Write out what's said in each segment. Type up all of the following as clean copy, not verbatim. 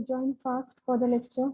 Join fast for the lecture.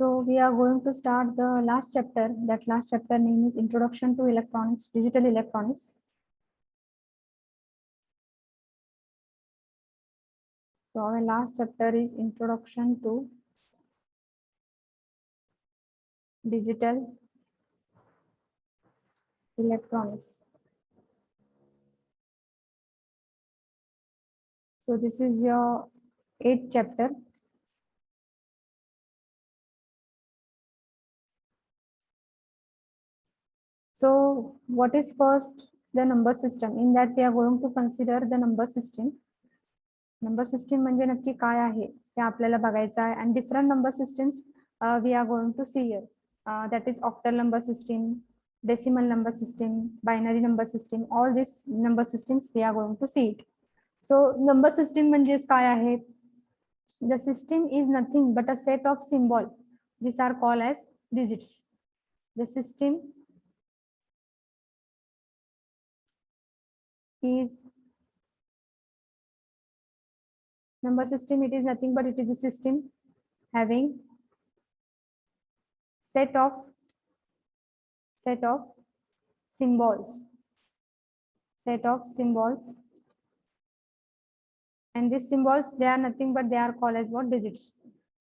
So we are going to start the last chapter. That last chapter name is Introduction to Electronics, Digital Electronics. So our last chapter is Introduction to Digital Electronics. So this is your 8th chapter. So what is first? The number system. In that we are going to consider the number system. Number system म्हणजे नक्की काय आहे ते आपल्याला बघायचं आहे आणि different number systems we are going to see here that is octal number system decimal number system binary number system all this number systems we are going to see it so number system म्हणजे काय आहे the system is nothing but a set of symbol this are called as digits the system is number system. It is nothing but it is a system having set of symbols, and these symbols, they are nothing but they are called as what? Digits.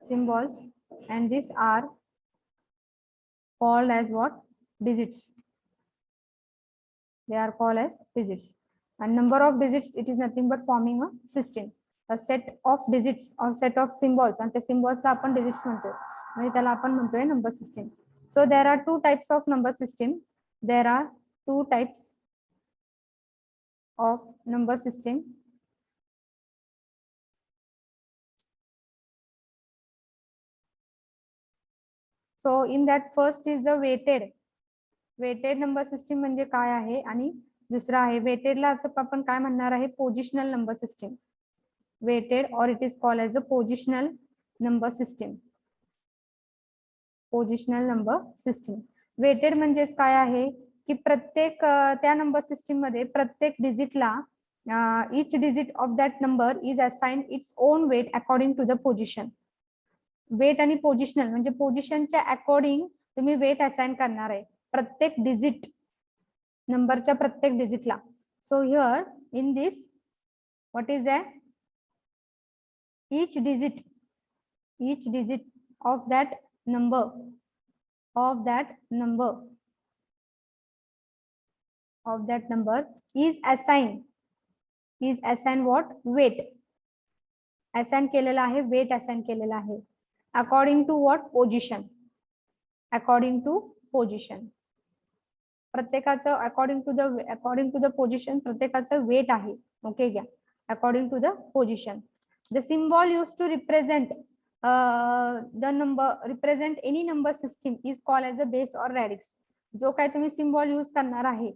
Symbols, and these are called as what? Digits. They are called as digits. And number of digits, it is nothing but forming a system. A set of digits or set of symbols, and the symbols ला आपण digits म्हणतो. म्हणजे त्याला आपण म्हणतोय number system. So there are two types of number system. There are two types of number system. So in that first is the weighted number system म्हणजे काय आहे आणि दुसरा आहे वेटेडला आपण काय म्हणणार आहे positional number system weighted or it is called as a positional number system. Positional number system weighted म्हणजेच काय आहे की प्रत्येक त्या नंबर सिस्टम मध्ये प्रत्येक डिजिटला each digit of that number is assigned its own weight according to the position. Weight आणि positional म्हणजे पोझिशनच्या अकॉर्डिंग तुम्ही वेट असाइन करणार आहे प्रत्येक डिजिट नंबरच्या प्रत्येक डिजिटला. So here in this what is that each digit of that number is assigned what? Weight. Assign केलेला आहे, वेट असाइन केलेला आहे according to what position, according to position. प्रत्येकाचं अकॉर्डिंग टू द पोझिशन प्रत्येकाचं weight आहे. Okay घ्या, according to the position. The symbol use to represent the number, represent any number system is called as a base और रॅडिक्स. जो काय तुम्ही symbol use करणार आहे,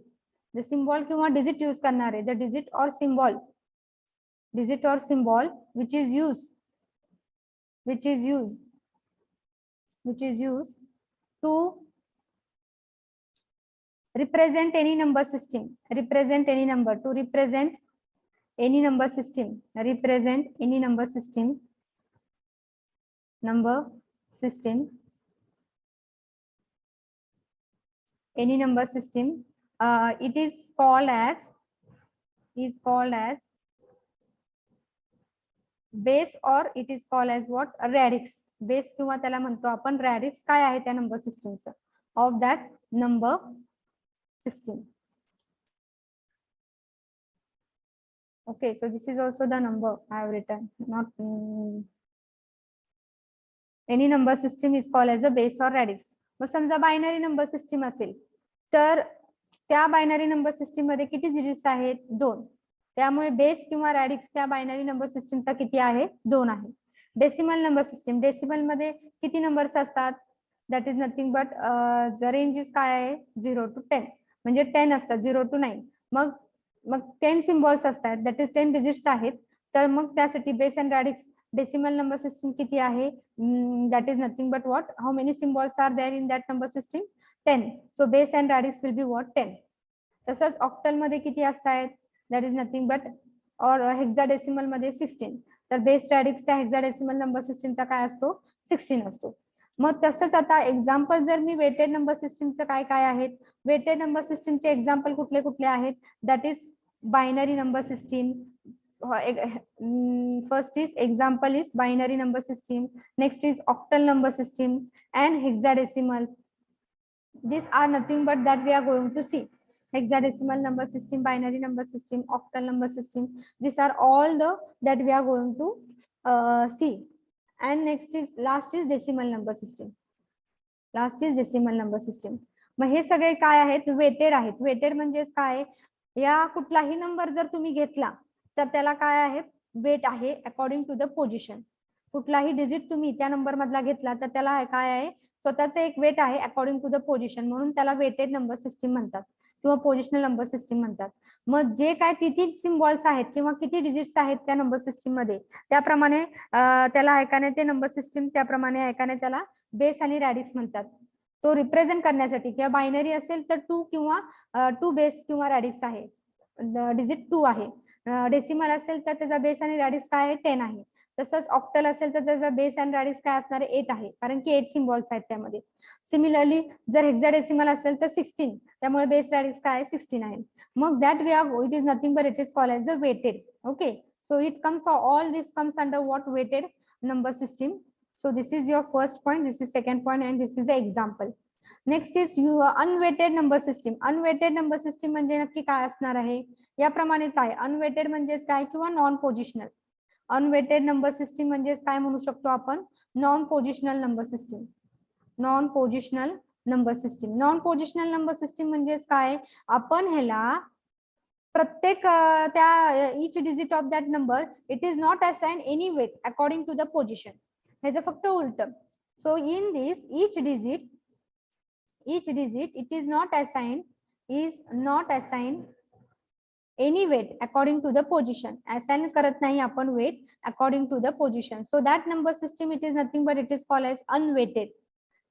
द सिम्बॉल किंवा डिजिट यूज करणार आहे, द डिजिट और सिम्बॉल, डिजिट और symbol which is used to represent any number system, represent any number, to represent any number system, represent any number system, any number system, it is called as base or it is called as what, radix. Base किंवा त्याला म्हणतो आपण radix. काय आहे त्या number सिस्टीमचं, of that number system. Okay, so this is also the number I have written, not any number system is called as a base or radix. मग समजा बायनरी नंबर सिस्टीम असेल तर त्या बायनरी नंबर सिस्टीम मध्ये किती digits आहेत, 2. त्यामुळे base किंवा रॅडिक्स त्या बायनरी नंबर सिस्टीमचा किती आहे, 2 आहे. डेसिमल नंबर सिस्टीम, डेसिमल मध्ये किती नंबर्स असतात, that is nothing but the range is काय आहे, 0 to 10, म्हणजे 10 असतात, 0 to 9. मग 10 सिम्बॉल्स असतात, दॅट इज 10 डिजिट्स आहेत. तर मग त्यासाठी base and radix decimal number system किती आहे, that is nothing but what, how many symbols are there in that number system, 10. So base and radix will be what, 10. तसंच octal मध्ये किती असतात, दॅट इज नथिंग बट, और hexadecimal मध्ये 16. तर base रॅडिक्स त्या हेक्साडेसिमल नंबर सिस्टीमचा काय असतो, 16 असतो. मग तसंच आता एक्झाम्पल जर मी वेटेड नंबर सिस्टीमचं काय काय आहेत, वेटेड नंबर सिस्टीमचे एक्झाम्पल कुठले कुठले आहेत, that is binary number system. First is example is binary number system, next is octal number system and hexadecimal. This are nothing but that we are going to see. Hexadecimal number system, binary number system, octal number system, these are all the that we are going to see. And next is last is decimal number system, last is decimal number system. मग हे सगळे काय आहेत, weighted आहेत. Weighted म्हणजे काय, या कुठलाही नंबर जर तुम्ही घेतला तर त्याला काय आहे, वेट आहे अकॉर्डिंग टू द पोझिशन. कुठलाही डिजिट तुम्ही त्या नंबर मधला घेतला तर त्याला काय आहे, स्वतःच एक वेट आहे अकॉर्डिंग टू द पोझिशन, म्हणून त्याला वेटेड नंबर सिस्टीम म्हणतात किंवा पोझिशनल नंबर सिस्टीम म्हणतात. मग जे काय किती सिम्बॉल्स आहेत किंवा किती डिजिट्स आहेत त्या नंबर सिस्टीम मध्ये, त्याप्रमाणे त्याला ऐकाने ते नंबर सिस्टीम त्याप्रमाणे ऐकाने त्याला बेस आणि रॅडिक्स म्हणतात. तो रिप्रेझेंट करण्यासाठी, किंवा बायनरी असेल तर 2 किंवा 2 बेस किंवा रॅडिक्स आहे, डिजिट 2 आहे. डेसिमल असेल तर त्याचा बेस आणि रॅडिक्स काय आहे, 10 आहे. तसंच ऑक्टल असेल तर त्याचा बेस अँड रॅडिक्स काय असणार आहे, 8 आहे, कारण की 8 सिम्बॉल्स आहेत त्यामध्ये. सिमिलरली जर हेक्साडेसिमल असेल तर 16, त्यामुळे बेस रॅडिक्स काय आहे, 16 आहे. मग that way are, it is nothing but it is called as the weighted. Okay, so it comes, all this comes under what, weighted number system. So this is your first point, this is second point and this is the example. Next is unweighted number system. Unweighted number system म्हणजे नक्की काय असणार आहे, याप्रमाणेच आहे. Unweighted म्हणजे काय, किंवा non positional. Unweighted number system म्हणजे काय म्हणू शकतो आपण, non positional number system. Non positional number system, non positional number system म्हणजे काय, आपण ह्याला प्रत्येक त्या each digit of that number, it is not assign any weight according to the position. ह्याचं फक्त उलट. So in this each digit it is not assigned any weight according to the position. Assign करत नाही आपण weight according to the position. So that number system, it is nothing but it is called as unweighted.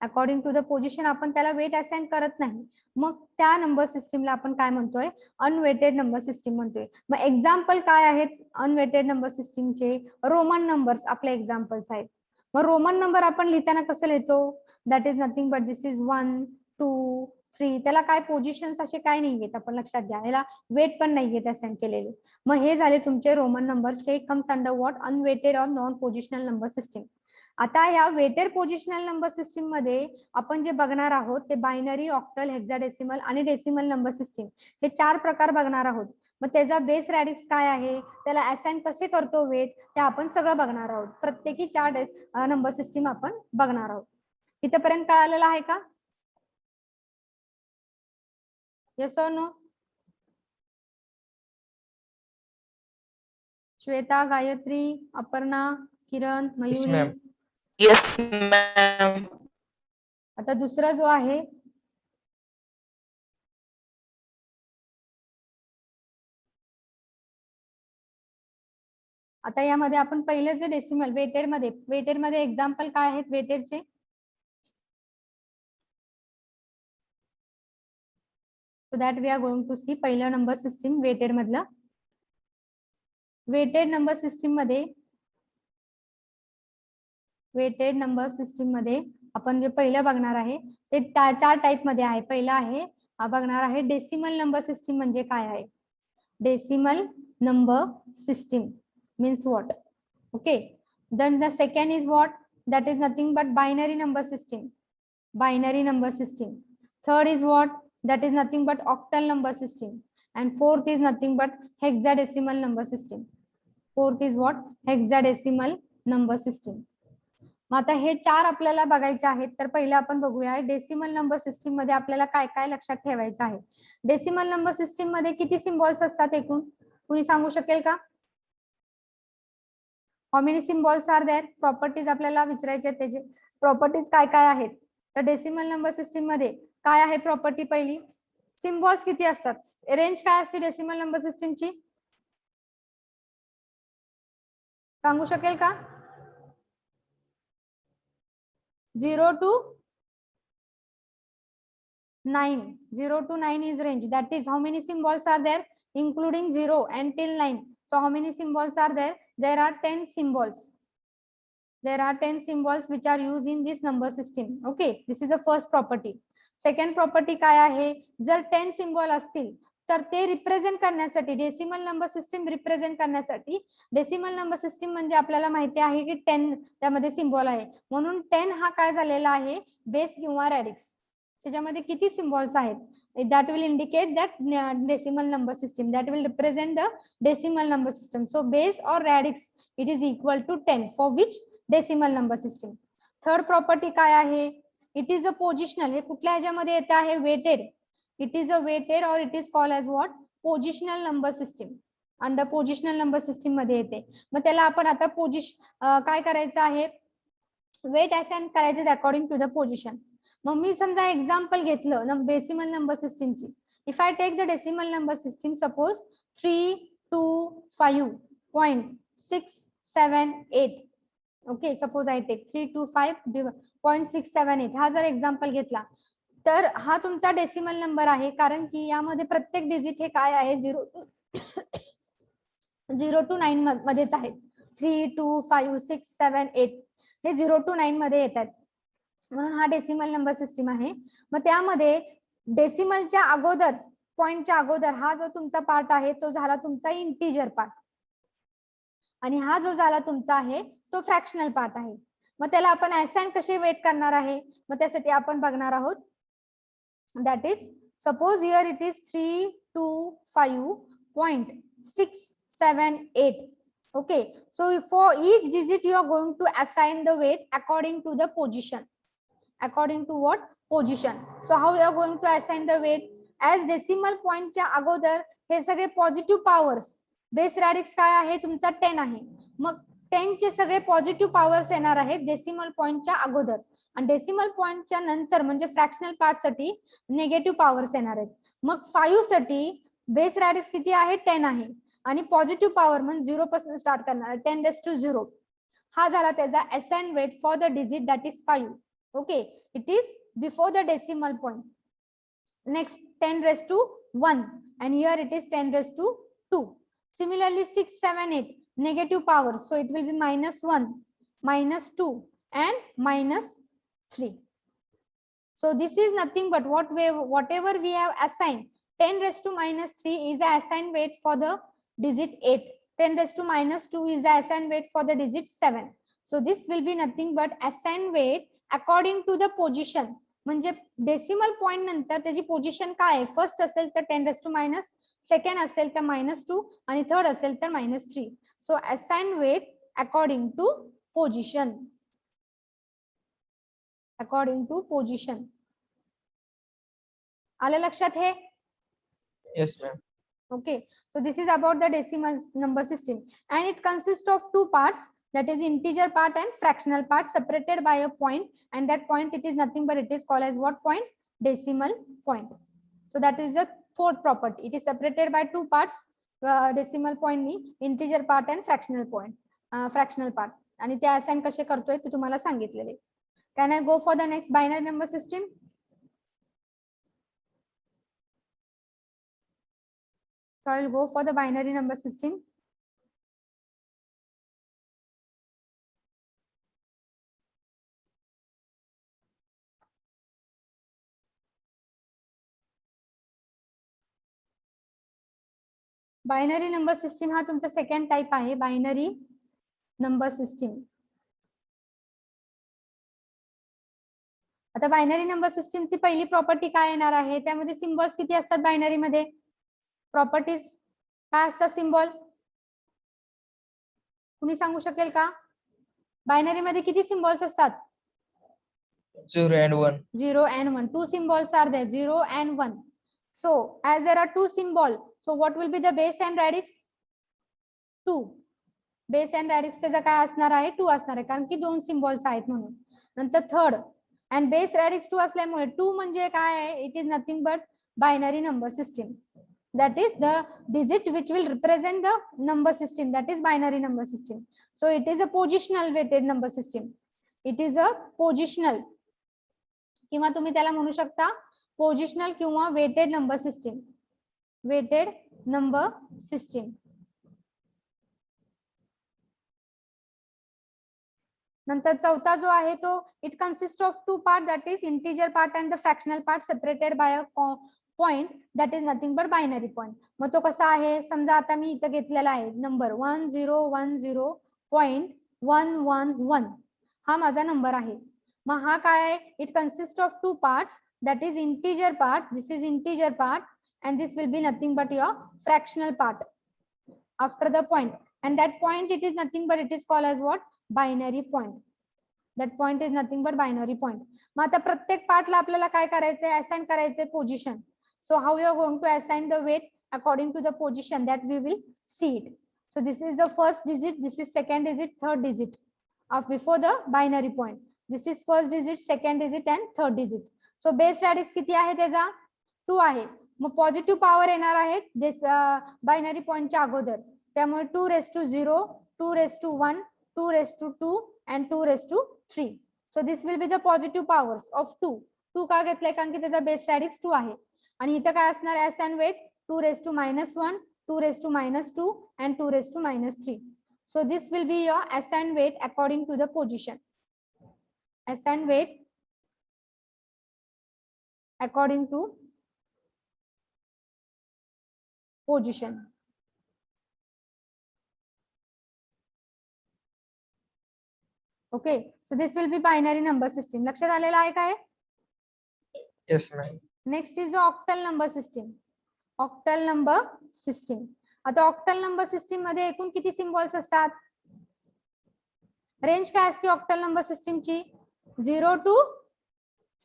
According to the position आपण त्याला weight assign करत नाही, मग त्या number सिस्टीमला आपण काय म्हणतोय, अनवेटेड नंबर सिस्टीम म्हणतोय. मग एक्झाम्पल काय आहेत अनवेटेड नंबर सिस्टीमचे, रोमन नंबर्स आपले एक्झाम्पल्स आहेत. मग रोमन नंबर आपण लिहिताना कसं लिहितो, that is nothing but this is 1 2 3. त्याला काय पोझिशन्स असे काय नाही घेत, आपण लक्षात घ्या, याला वेट पण नाही घेत असाइन केलेले. मग हे झाले तुमचे रोमन नंबर. हे कम्स अंडर व्हॉट, अनवेटेड और नॉन पोझिशनल नंबर सिस्टीम. आता या वेटेड पोझिशनल नंबर सिस्टीम मध्ये आपण जे बघणार आहोत ते बायनरी, ऑक्टल, हेक्साडेसिमल आणि डेसिमल नंबर सिस्टीम हे 4 प्रकार बघणार आहोत. मग त्याचा बेस रॅडिक्स काय आहे, त्याला असाइन कसे करतो वेट, ते आपण सगळं बघणार आहोत. प्रत्येकी 4 नंबर सिस्टीम आपण बघणार आहोत. इथपर्यंत कळालेलं आहे का? Yes or no? Shweta, Gayatri, Aparna, Kiran, Mayuri. Yes ma'am. आता दुसरा जो आहे आता यामध्ये आपण पहिले जे डेसिमल वेटेड मध्ये एक्झाम्पल काय आहेत वेटेडचे? So that we are going to see पहिलं नंबर सिस्टीम वेटेड मधलं. वेटेड नंबर सिस्टीम मध्ये आपण जे पहिलं बघणार आहे ते 4 टाइप मध्ये आहे. पहिला आहे बघणार आहे डेसिमल नंबर सिस्टीम म्हणजे काय आहे. Decimal number system means what? Okay, then the second is what? That is nothing but binary number system. Third is what? That is nothing but octal number system. And fourth is nothing but hexadecimal number system. मग आता हे 4 आपल्याला बघायचे आहेत. तर पहिलं आपण बघूया डेसिमल नंबर सिस्टीम मध्ये आपल्याला काय काय लक्षात ठेवायचं आहे. डेसिमल नंबर सिस्टीम मध्ये किती सिम्बॉल्स असतात एकूण, कुणी सांगू शकेल का? How many symbols are there? Properties आपल्याला विचारायचे आहेत, त्याचे प्रॉपर्टीज काय काय आहेत. तर डेसिमल नंबर सिस्टीम मध्ये काय आहे प्रॉपर्टी पहिली? सिम्बॉल्स किती असतात, रेंज काय असते डेसिमल नंबर सिस्टीमची, सांगू शकेल का? 0 to 9. 0 to 9 is range. That is how many symbols are there, including 0 and till 9. So how many symbols are there? There are 10 symbols. There are 10 symbols which are used in this number system. Okay, this is the first property. Second property काय आहे, जर 10 symbol असतील तर ते represent करण्यासाठी decimal number system represent करण्यासाठी decimal number system म्हणजे आपल्याला माहिती आहे की 10 त्यामध्ये सिम्बॉल आहे, म्हणून 10 हा काय झालेला आहे बेस किंवा रॅडिक्स. त्याच्यामध्ये किती सिम्बॉल्स आहेत, that will indicate that decimal number system, that will represent the decimal number system. So base or radix it is equal to 10 for which decimal number system. Third property काय आहे, it is a positional. हे कुठल्या ह्याच्यामध्ये येते आहे, weighted. It is a weighted or it is called as what, positional number system. Under positional number system मध्ये येते. मग त्याला आपण आता काय करायचं आहे, वेट असाइन करायचे अकॉर्डिंग टू द पोझिशन. मग मी समजा एक्झाम्पल घेतलं डेसिमल नंबर सिस्टीमची. If I take the decimal number system, suppose 325.678. Okay, suppose I take 325.678 हा जर एक्झाम्पल घेतला तर हा तुमचा डेसिमल नंबर आहे, कारण की यामध्ये प्रत्येक डिजिट हे काय आहे 0 to 9 मध्येच आहेत. 3, 2, 5, 6, 7, 8 हे 0 to 9 मध्ये येतात, म्हणून हा डेसिमल नंबर सिस्टीम आहे. मग त्यामध्ये डेसिमलच्या अगोदर, पॉइंटच्या अगोदर हा जो तुमचा पार्ट आहे तो झाला तुमचा इंटिजर पार्ट, आणि हा जो झाला तुमचा आहे तो फ्रॅक्शनल पार्ट आहे. मग त्याला आपण असाइन कसे वेट करणार आहे, मग त्यासाठी आपण बघणार आहोत. That is suppose here it is 325.678. Okay, so for each digit you are going to assign the weight according to the position. According to what? Position. So how you are going to assign the weight? As decimal point च्या अगोदर हे सगळे positive powers, base radix काय आहे तुमचा 10 आहे, मग 10 चे सगळे पॉझिटिव्ह पॉवर्स येणार आहेत डेसिमल पॉइंटच्या अगोदर, आणि डेसिमल पॉइंटच्या नंतर म्हणजे फ्रॅक्शनल पार्ट साठी निगेटिव्ह पॉवर्स येणार आहेत. मग 5 साठी बेस रॅडिक्स किती आहे 10 आहे, आणि पॉझिटिव्ह पॉवर म्हणजे 0 पासून स्टार्ट करणार 10⁻⁴. हा झाला त्याचा assign weight for the digit that is 5. Okay, it is before the decimal point. Next 10⁻1 and here it is 10⁻2. Similarly 6, 7, 8 negative power, so it will be -1, -2 and -3. So this is nothing but whatever we have assigned. 10⁻³ is the assigned weight for the digit 8. 10⁻² is the assigned weight for the digit 7. So this will be nothing but assign weight according to the position. म्हणजे decimal point नंतर त्याची position काय आहे, first असेल तर 10⁻⁻, second असेल तर -2 आणि थर्ड असेल तर -3. So assign weight according to position. According to position. आलं लक्षात हे? Yes, ma'am. Okay, so this is about the decimal number system, and it consists of two parts, that is integer part and fractional part, separated by a point, and that point it is nothing but it is called as what point? Decimal point. So that is the fourth property. It is separated by two parts, decimal point ni integer part and fractional point, fractional part. आणि ते assign कसे करतोय ते तुम्हाला सांगितलेले. Can I go for the next binary number system? So I will go for the binary number system. Binary number system हा तुमचा second type आहे, बायनरी नंबर सिस्टीम. आता बायनरी नंबर सिस्टीमची पहिली प्रॉपर्टी काय येणार आहे, त्यामध्ये सिम्बॉल्स किती असतात बायनरी मध्ये? प्रॉपर्टीज काय असतात सिम्बॉल? कुणी सांगू शकेल का? बायनरी मध्ये किती सिम्बॉल्स असतात? 0 and 1. 0 and 1. Two symbols are there, 0 and 1. So as there are two symbols, so what will be the base and radix? 2. Base and radix त्याचा काय असणार आहे? 2 असणार आहे, कारण की दोन सिम्बॉल्स आहेत म्हणून. नंतर थर्ड अँड बेस रॅडिक्स 2 असल्यामुळे 2 म्हणजे काय आहे? It is nothing but binary number system. That is the digit which will represent the number system, that is binary number system. So it is a positional weighted number system. It is a positional किंवा तुम्ही त्याला म्हणू शकता positional किंवा weighted number system. Weighted number system. नंतर चौथा जो आहे तो it consist of two part, that is integer part and the fractional part, separated by a point that is nothing but binary point. मग तो कसा आहे? समजा आता मी इथं घेतलेला आहे नंबर 1010.111 हा माझा नंबर आहे. मग हा काय आहे? It consist of two parts, that is integer part, this is integer part, and this will be nothing but your fractional part after the point, and that point it is nothing but it is called as what? Binary point. That point is nothing but binary point. मग आता प्रत्येक पार्टला आपल्याला काय करायचंय? Assign करायचंय position. So how we are going to assign the weight according to the position, that we will see it. So this is the first digit, this is second digit, third digit of before the binary point. This is first digit, second digit and third digit. So base radix किती आहे त्याचा? 2 आहे. मग positive power येणार आहे दिस binary पॉइंटच्या अगोदर, त्यामुळे 2⁻0, 2⁻1, 2⁻2 and 2⁻3. So this will be the positive powers of 2. 2 का घेतलंय? कारण की त्याचा बेस रॅडिक्स 2 आहे. आणि इथं काय असणार आहे? Assign weight 2⁻⁻1, 2⁻2 and 2⁻3. So this will be your assign weight according to the position. Assign weight according to position. Okay, so this will be binary number system. लक्षात आलेला आहे काय? Yes, ma'am. Next is the octal number system. Octal number system. आता octal number system मध्ये एकूण किती symbols असतात? Range काय असते ऑक्टल नंबर सिस्टीमची? 0 to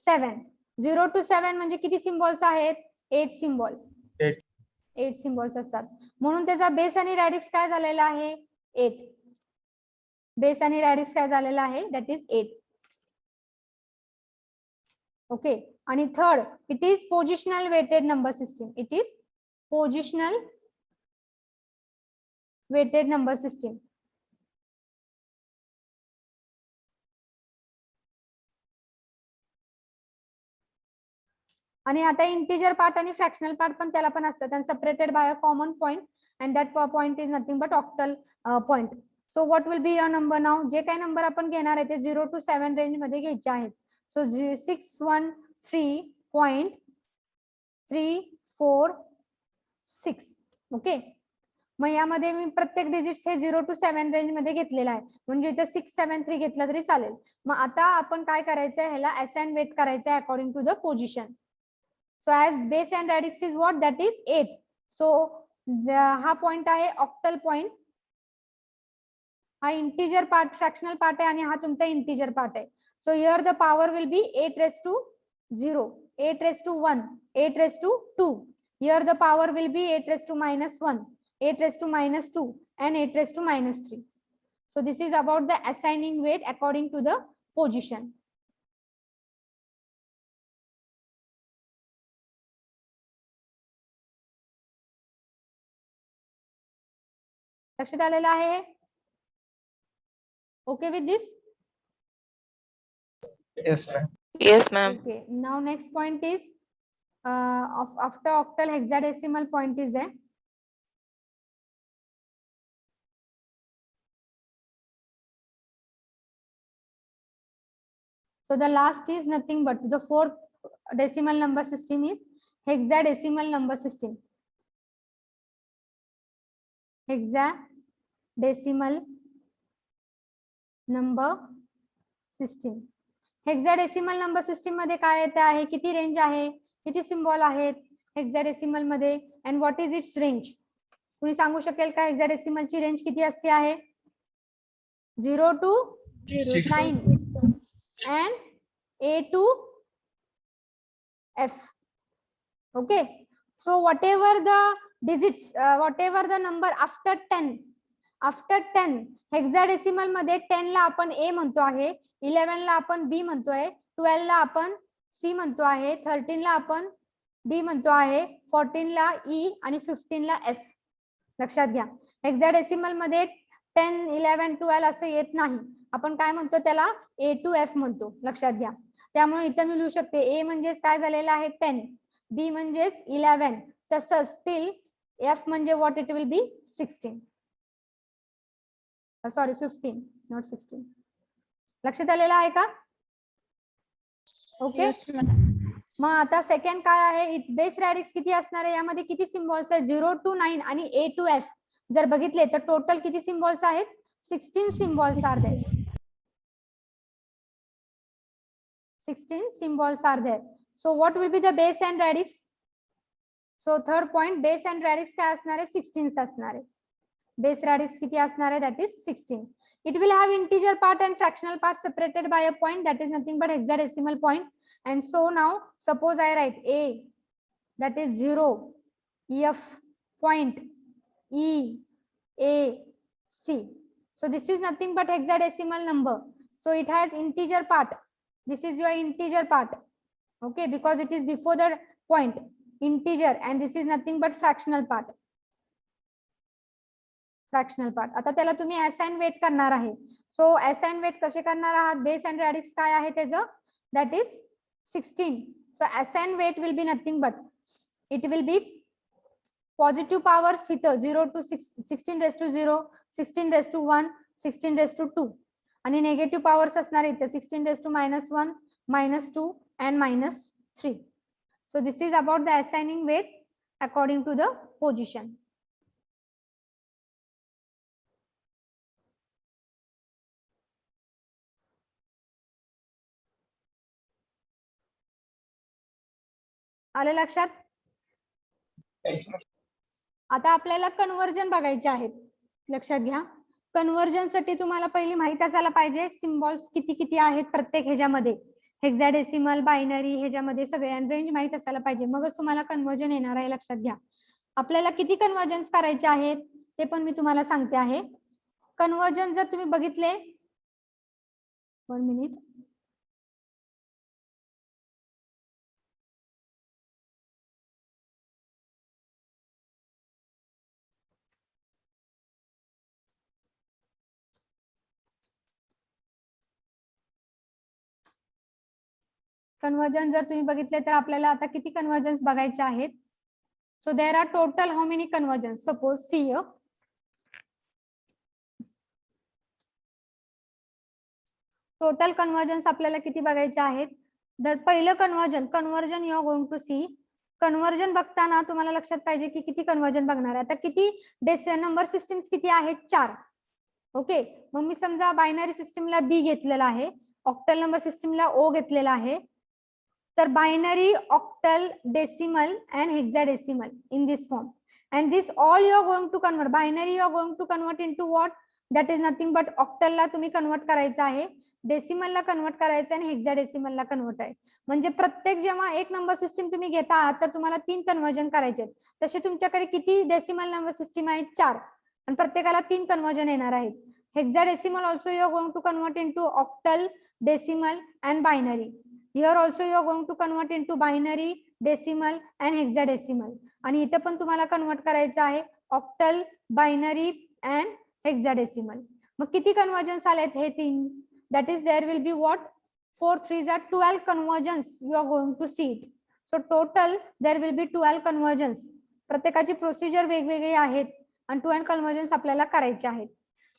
7. 0 to 7 म्हणजे किती सिम्बॉल्स आहेत? 8 सिम्बॉल. 8 सिम्बॉल्स असतात. म्हणून त्याचा बेस आणि रॅडिक्स काय झालेला आहे? 8. बेस आणि रॅडिक्स काय झालेला आहे? That is 8. ओके. आणि third it is positional weighted number system. It is positional weighted number system. आणि आता इंटिजर पार्ट आणि फ्रॅक्शनल पार्ट पण त्याला पण असतात, आणि separated by a common point, and that point is nothing but octal point. So what will be your number now? जे काही नंबर आपण घेणार आहे ते 0 to 7 रेंज मध्ये घ्यायचे आहेत. सो 613.346. ओके. मग यामध्ये मी प्रत्येक डिजिट्स हे 0 to 7 रेंज मध्ये घेतलेला आहे, म्हणजे इथे 673 घेतला तरी चालेल. मग आता आपण काय करायचंय, ह्याला असाइन वेट करायचं आहे according to the position. So as base and radix is what, that is 8. So हा पॉइंट आहे ऑक्टल पॉइंट. हा इंटिजर पार्ट, फ्रॅक्शनल पार्ट आहे, आणि हा तुमचा इंटिजर पार्ट आहे. So here the power will be 8 raised to 0, 8 raised to 1, 8 raised to 2. Here the power will be 8 raised to -1, 8 raised to -2, and 8 raised to -3. So this is about the assigning weight according to the position. लक्षात आलेलं आहे? Okay with this? Yes, ma'am. Yes, ma'am. Okay. Now next point is after octal hexadecimal point is there. So the last is nothing but the fourth decimal number system is hexadecimal number system. Hexadecimal number system. Hexadecimal number system मध्ये काय येते आहे, किती range आहे, किती symbol आहेत hexadecimal मध्ये, and what is it's range. कुणी सांगू शकेल का हेक्साडेसिमल ची रेंज किती असते आहे? 0 to 9 and A to F. Okay, so whatever the digits, whatever the number after 10 hexadecimal मध्ये 10 ला आपण A म्हणतो आहे, 11 ला आपण B म्हणतोय, 12 ला आपण C म्हणतो आहे, 13 ला आपण D म्हणतो आहे, 14 ला E आणि 15 ला F. लक्षात घ्या, हेक्साडेसिमल मध्ये 10, 11, 12 असं येत नाही. आपण काय म्हणतो त्याला, A to F म्हणतो. लक्षात घ्या. त्यामुळे इथे मी लिहू शकते A म्हणजेच काय झालेलं आहे 10, B म्हणजेच 11, तसंच स्टील F म्हणजे what it will B 16. Sorry 15 not 16. लक्षात आलेलं आहे का? ओके. मग आता सेकंड काय आहे, बेस रॅडिक्स किती असणार आहे, यामध्ये किती सिम्बॉल्स आहेत, 0 to 9 आणि A to F जर बघितले तर टोटल किती सिम्बॉल्स आहेत, 16 symbols are there. 16 symbols are there. So what will be the base and radix? So third point, base and radix काय असणार आहे, 16 असणार आहे. Base radix किती असणार आहे, that is 16. It will have integer part and fractional part separated by a point, that is nothing but hexadecimal point. And so now suppose I write A, that is 0, F point, E, A, C. So this is nothing but hexadecimal number. So it has integer part. This is your integer part. Okay, because it is before the point, integer, and this is nothing but fractional part. Fractional part. आता त्याला तुम्ही assign weight करणार आहे. So assign weight कसे करणार आहात, base and रॅडिक्स काय आहे त्याचं, that is 16. So assign weight will be nothing but it will be positive powers इथं 0 to 16 raised to 0, 16 raised to 1, 16 raised to 2, आणि नेगेटिव्ह पॉवर्स असणार इथे 16 raised to -1, -2 and -3. So this is about the assigning weight according to the position. आले लक्षात? आता आपल्याला conversion बघायचे आहेत. लक्षात घ्या, कन्वर्जन साठी तुम्हाला पहिली माहित असायला पाहिजे सिम्बॉल्स किती किती आहेत प्रत्येक ह्याच्यामध्ये, हेक्साडेसिमल, बायनरी, ह्याच्यामध्ये सगळे रेंज माहित असायला पाहिजे, मगच तुम्हाला कन्वर्जन येणार आहे. लक्षात घ्या, आपल्याला किती कन्वर्जन्स करायचे आहेत ते पण मी तुम्हाला सांगते आहे. कन्वर्जन जर तुम्ही बघितले, 1 मिनिट, कन्वर्जन जर तुम्ही बघितले तर आपल्याला आता किती कन्वर्जन्स बघायचे आहेत. So there are total how many conversions, suppose see total conversions आपल्याला किती बघायचे आहेत. जर पहिलं conversion you are going to see conversion बघताना तुम्हाला लक्षात पाहिजे की किती कन्वर्जन बघणार आहे. आता किती नंबर सिस्टीम्स किती आहेत? 4. ओके, मग मी समजा बायनरी सिस्टीमला बी घेतलेला आहे, ऑक्टल नंबर सिस्टीमला ओ घेतलेला आहे. तर binary, octal, decimal and hexadecimal in this form, and this all you are going to convert. Binary you are going to convert into what? That is nothing but octal ला तुम्ही convert करायचं आहे, decimal ला convert करायचं आणि hexadecimal ला convert आहे. म्हणजे प्रत्येक जेव्हा एक नंबर सिस्टीम तुम्ही घेता आहात तर तुम्हाला 3 कन्वर्जन करायचे आहेत. तसे तुमच्याकडे किती डेसिमल नंबर सिस्टीम आहेत? 4, आणि प्रत्येकाला 3 कन्वर्जन येणार आहेत. Hexadecimal also you are going to convert into octal, decimal and binary. Here also you are going to convert into binary, decimal and hexadecimal. आणि इथे पण तुम्हाला कन्वर्ट करायचं आहे ऑक्टल, बायनरी अँड हेक्साडेसिमल. मग किती कन्वर्जन्स आलेत? हे 3. That is there will be what? 4 3s are 12 conversions you are going to see it. So total there will be 12 conversions. प्रत्येकाची प्रोसिजर वेगवेगळी आहेत आणि 12 कन्वर्जन्स आपल्याला करायचे आहेत.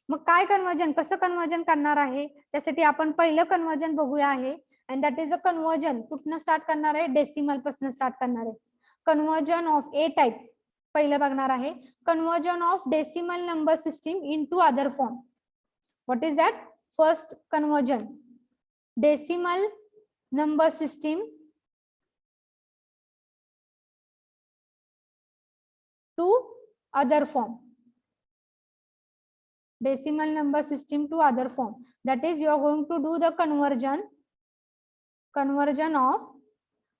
मग काय कन्वर्जन, कसं कन्वर्जन करणार आहे त्यासाठी आपण पहिलं कन्वर्जन बघूया आहे. And that is a conversion. कुठनं स्टार्ट करणार आहे? डेसिमल पासून स्टार्ट करणार आहे. कन्वर्जन ऑफ ए टाइप पहिलं बघणार आहे. Conversion of decimal number system into other form. What is that? First conversion, decimal number system to other form. Decimal number system to other form. That is, you are going to do the conversion of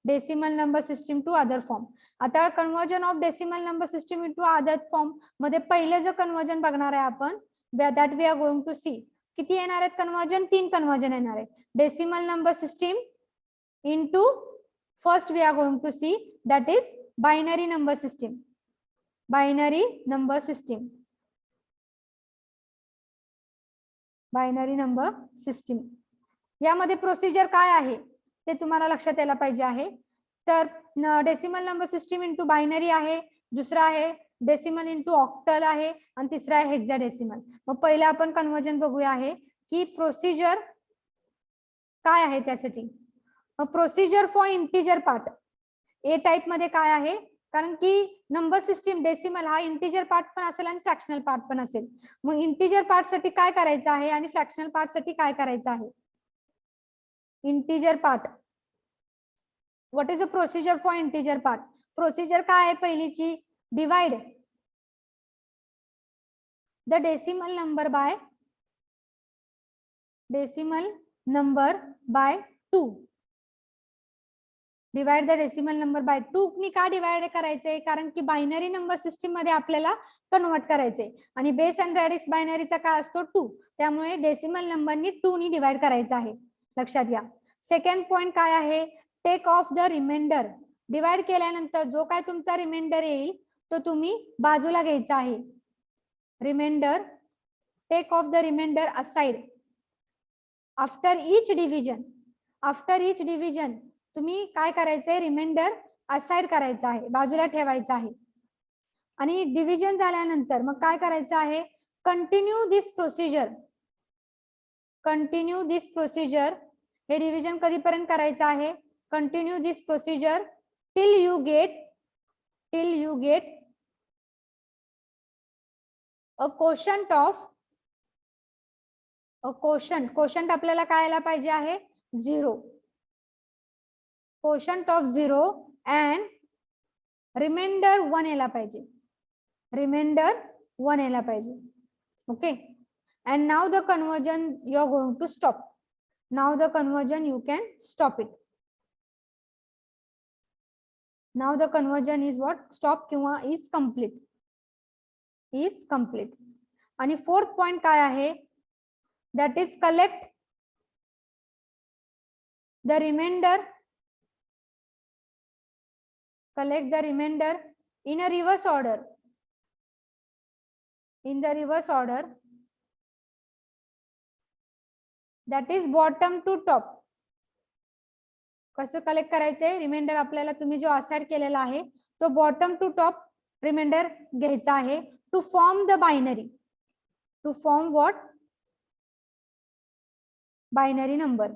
decimal number system to other form. आता conversion of decimal number system into other form मध्ये पहिले जो conversion बघणार आहे आपण, that we are going to see. किती येणार आहेत conversion? 3 conversion येणार आहे. Decimal number system into first we are going to see, that is binary number system. Binary number system. Binary number system. यामध्ये प्रोसिजर काय आहे ते तुम्हाला लक्षात यायला पाहिजे आहे. तर decimal number system into binary आहे, दुसरा आहे डेसिमल इंटू ऑक्टल आहे, आणि तिसरा आहे हेक्साडेसिमल. मग पहिला आपण कन्वर्जन बघूया आहे की प्रोसिजर काय आहे त्यासाठी. Procedure for integer part A type मध्ये काय आहे, कारण की नंबर सिस्टीम डेसिमल हा इंटिजर पार्ट पण असेल आणि फ्रॅक्शनल पार्ट पण असेल. मग इंटिजर पार्ट साठी काय करायचं आहे आणि फ्रॅक्शनल पार्ट साठी काय करायचं आहे? Integer part. What is a procedure for integer part? Procedure काय आहे पहिलीची? Divide the decimal number by 2. Divide the decimal number by 2 नी का डिवाइड करायचंय? कारण की बायनरी नंबर सिस्टीम मध्ये आपल्याला कन्वर्ट करायचंय आणि बेस अँड रॅडिक्स बायनरीचा काय असतो? 2. त्यामुळे डेसिमल नंबरनी 2 नी डिवाइड करायचं आहे, लक्षात घ्या. सेकंड पॉइंट काय आहे? Take off the remainder. Divide केल्यानंतर जो काय तुमचा रिमाइंडर येईल तो तुम्ही बाजूला घ्यायचा आहे. Remainder, take off the remainder aside. After each division तुम्ही काय करायचंय? रिमाइंडर असाइड करायचा आहे, बाजूला ठेवायचा आहे. आणि डिव्हिजन झाल्यानंतर मग काय करायचं आहे? कंटिन्यू दिस प्रोसिजर. हे डिव्हिजन कधीपर्यंत करायचं आहे? Continue this procedure till you get a quotient आपल्याला काय यायला पाहिजे आहे? 0. कोशंट ऑफ 0 अँड रिमाइंडर 1 यायला पाहिजे. Okay. And now the conversion you are going to stop. Now the conversion you can stop it. Now the conversion is what? Stop किंवा is complete. आणि fourth point काय आहे? That is collect the remainder in a reverse order. That is bottom to top. कसं collect करायचंय? Reminder आपल्याला तुम्ही जो aside केलेला आहे तो बॉटम टू टॉप रिमाइंडर घ्यायचा आहे. To form the binary. To form what? Binary number.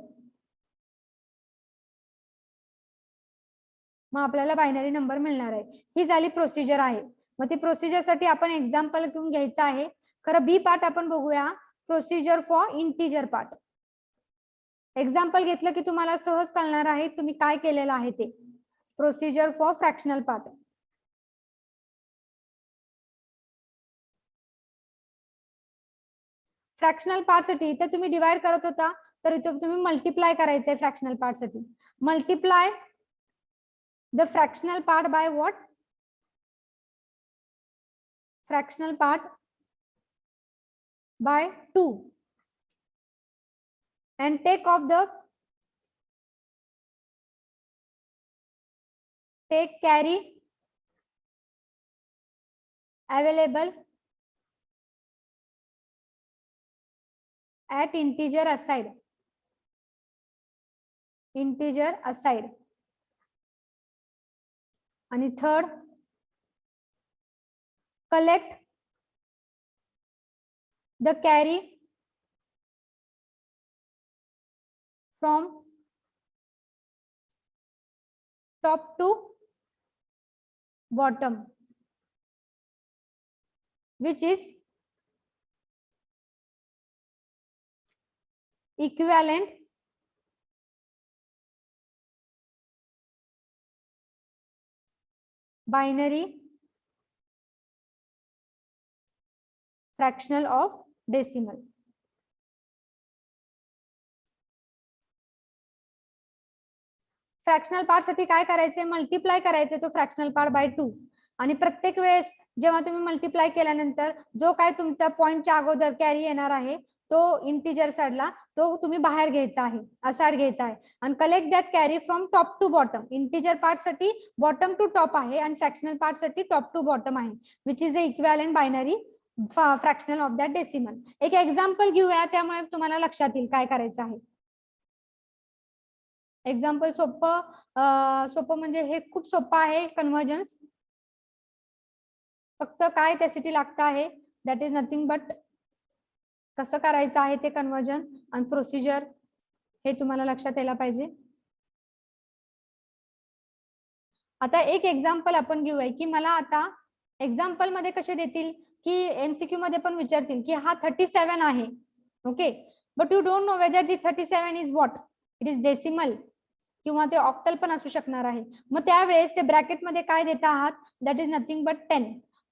मग आपल्याला बायनरी नंबर मिळणार आहे. ही झाली प्रोसिजर आहे. मग ती प्रोसिजर साठी आपण एक्झाम्पल घेऊन घ्यायचं आहे. खरं बी पार्ट आपण बघूया, procedure for integer part. Example घेतलं की तुम्हाला सहज कळणार आहे तुम्ही काय केलेलं आहे ते. Procedure for fractional part. Fractional part साठी इथे तुम्ही डिवाइड करत होता, तर इथे तुम्ही मल्टिप्लाय करायचंय फ्रॅक्शनल पार्ट साठी. Multiply the fractional part by what? Fractional part by 2 and take carry available at integer aside. आणि third, collect the carry from top to bottom, which is equivalent binary fractional of decimal. Fractional part साठी काय करायचंय? Multiply करायचंय तो fractional part by 2. आणि प्रत्येक वेळेस जेव्हा तुम्ही मल्टिप्लाय केल्यानंतर जो काय तुमचा पॉइंटच्या अगोदर कॅरी येणार आहे तो इंटिजर साइडला तो तुम्ही बाहेर घ्यायचा आहे, असाड घ्यायचा आहे. आणि collect that carry from top to bottom. Integer part साठी बॉटम टू टॉप आहे आणि फ्रॅक्शनल पार्ट साठी टॉप टू बॉटम आहे, which is the equivalent binary fractional of that decimal. एक एक्झाम्पल घेऊया, त्यामुळे तुम्हाला लक्षात येईल काय करायचं आहे. एक्झाम्पल सोपं म्हणजे हे खूप सोपं आहे कन्व्हर्जन्स. फक्त काय त्यासाठी लागतं आहे, दॅट इज नथिंग बट कसं करायचं आहे ते कन्व्हर्जन आणि प्रोसिजर हे तुम्हाला लक्षात यायला पाहिजे. आता एक एक्झाम्पल आपण घेऊया की मला आता एक्झाम्पल मध्ये कसे देतील की एमसीक्यू मध्ये पण विचारतील की हा 37 आहे, okay, but you don't know whether the 37 is what, it is decimal किंवा ते ऑक्टल पण असू शकणार आहे. मग त्यावेळेस ते ब्रॅकेट मध्ये काय देत आहात, दॅट इज नथिंग बट 10.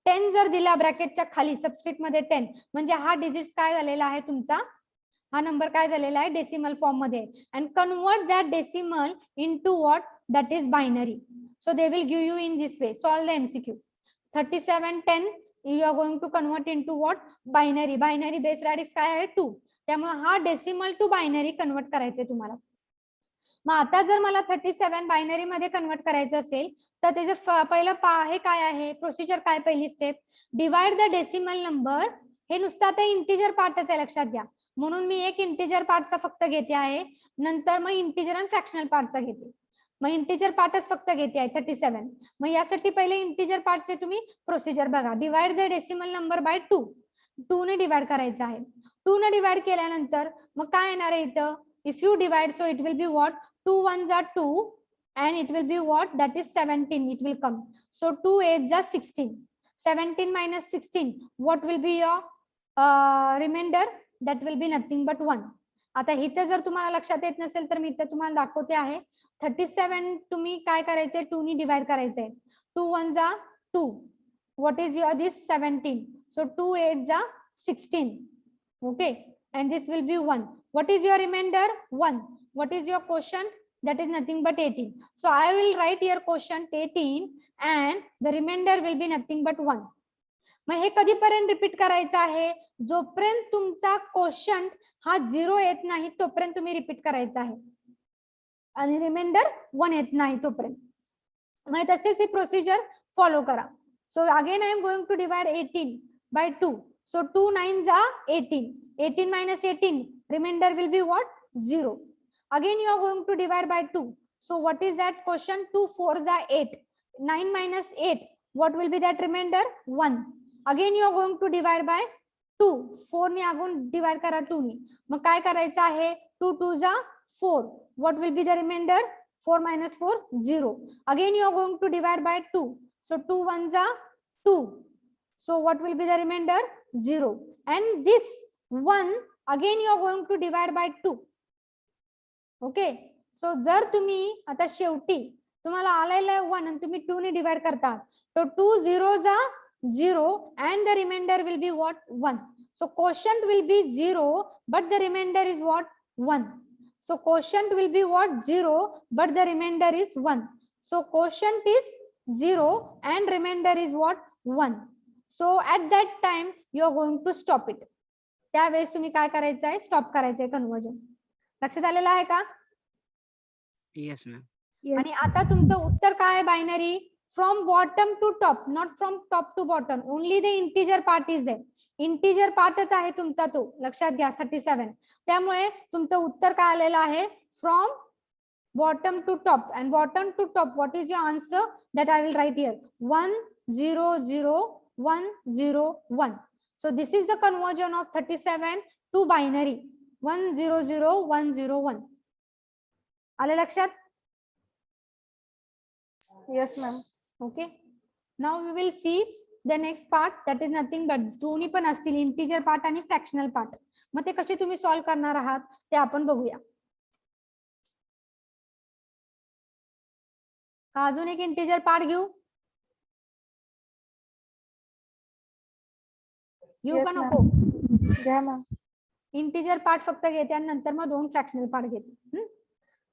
10 जर दिला ब्रॅकेटच्या खाली सबस्क्रिप्ट मध्ये 10 म्हणजे हा डिजिट काय झालेला आहे तुमचा, हा नंबर काय झालेला आहे डेसिमल फॉर्म मध्ये. And convert that decimal into what, that is binary. So they will give you in this way. Solve the MCQ. 37 10 you are going to convert into what, binary. Binary base radix काय आहे 2. त्यामुळे हा decimal to binary convert करायचंय तुम्हाला. मग आता जर मला 37 बायनरी मध्ये कन्वर्ट करायचं असेल तर त्याचं पहिलं हे काय आहे प्रोसिजर, काय पहिली step, divide the decimal number. हे नुसतं आता इंटिजर पार्टच आहे लक्षात घ्या, म्हणून मी एक इंटिजर पार्टचा फक्त घेते आहे, नंतर मग इंटिजर आणि फ्रॅक्शनल पार्टचा घेते. मग इंटिजर पार्टच फक्त घेते आहे 37. मग यासाठी पहिले इंटिजर पार्टचे तुम्ही प्रोसिजर बघा. Divide the decimal number by 2. 2 ने डिवाइड करायचं आहे. 2 ने डिवाइड केल्यानंतर मग काय येणार आहे इथं, if you divide so it will be what, 2 1s are 2 and it will be what, that is 17 it will come. So 2 8s are 16. 17 minus 16, what will be your remainder, that will be nothing but 1. आता इथे जर तुम्हाला लक्षात येत नसेल तर मी इथे तुम्हाला दाखवते आहे. 37 तुम्ही काय करायचंय, 2 ने डिवाइड करायचंय. 2 1s are 2, what is your this 17, so 2 8s are 16, okay, and this will be 1. What is your remainder? 1. What is your quotient? That is nothing but 18. So I will write here quotient 18 and the remainder will be nothing but 1. मग हे कधीपर्यंत repeat करायचं आहे, जोपर्यंत तुमचा quotient हा 0 येत नाही तोपर्यंत तुम्ही रिपीट करायचं आहे आणि रिमाइंडर 1 येत नाही तोपर्यंत. मग तसेच ही प्रोसिजर फॉलो करा. So again I am going to divide 18 by 2. So 2 9s are 18. 18 minus 18, remainder will be what? 0. Again you are going to divide by 2. So what is that quotient? 2 4s are 8. 9 minus 8, what will be that remainder? 1. Again you are going to divide by 2. 4 ने अगून divide करा 2 ने. मग काय करायचं आहे, 2 2s are 4. What will be the remainder? 4 minus 4, 0. Again, you are going to divide by 2. So 2 ones are 2. So what will be the remainder? 0. And this 1, again, you are going to divide by 2. Okay. So जर तुम्ही आता शेवटी तुम्हाला आलेला आहे 1 आणि तुम्ही 2 ने डिवाइड करता, तो 2 zeros are 0 and the remainder will be what? 1. So quotient will be 0, but the remainder is what? 1. So quotient will be what? 0, but the remainder is 1. So quotient is 0 and remainder is what? 1. So at that time you are going to stop it. त्यावेळेस तुम्ही काय करायचं आहे? Stop करायचं आहे conversion. लक्षात आलेलं आहे का? Yes ma'am. आणि आता तुमचं उत्तर काय आहे? Binary from bottom to top, not from top to bottom. Only the integer part is आहे. इंटिजर पार्टच आहे तुमचा तो, लक्षात घ्या. 37. त्यामुळे तुमचं उत्तर काय आलेलं आहे? From bottom to top. And bottom to top, what is your answer? That I will write here. 1 0 0 1 0 1. So this is the conversion of 37 to binary. 1 0 0 1 0 1. आले लक्षात? Yes, ma'am. Okay. Now we will see the next part, that is nothing but दोन्ही पण असतील, integer part आणि fractional part. मग ते कसे तुम्ही सॉल्व्ह करणार आहात ते आपण बघूया. का अजून एक इंटिजर पार्ट घेऊ? घेऊ का Yes, ma'am. नको? घ्या मॅम. इंटिजर पार्ट फक्त घेते आणि नंतर मग 2 फ्रॅक्शनल पार्ट घेते.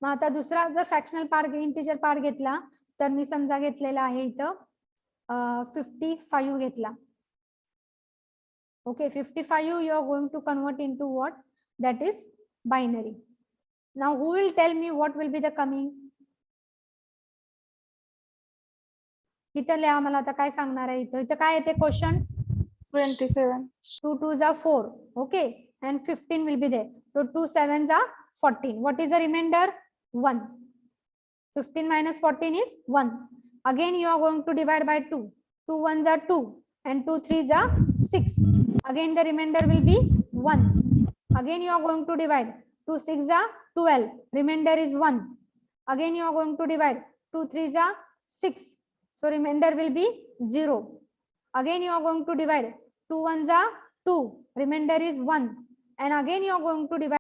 मग आता दुसरा जर फ्रॅक्शनल पार्ट इंटिजर पार्ट घेतला तर मी समजा घेतलेला आहे इथं 55 घेतला. Okay. 55 you are going to convert into what? That is binary. Now who will tell me what will be the coming? इथं लिहा मला आता काय सांगणार आहे. इथं काय येते question? 27. 2 2s are 4. Okay. And 15 will be there. So 2 7s are 14. What is the remainder? 1. 15 minus 14 is 1. Again, you are going to divide by 2. 2 1s are 2. And 2 3s are 6. Again, the remainder will be 1. Again, you are going to divide. 2 6s are 12. Remainder is 1. Again, you are going to divide. 2 3s are 6. So remainder will be 0. Again, you are going to divide. 2 1s are 2. Remainder is 1. And again, you are going to divide.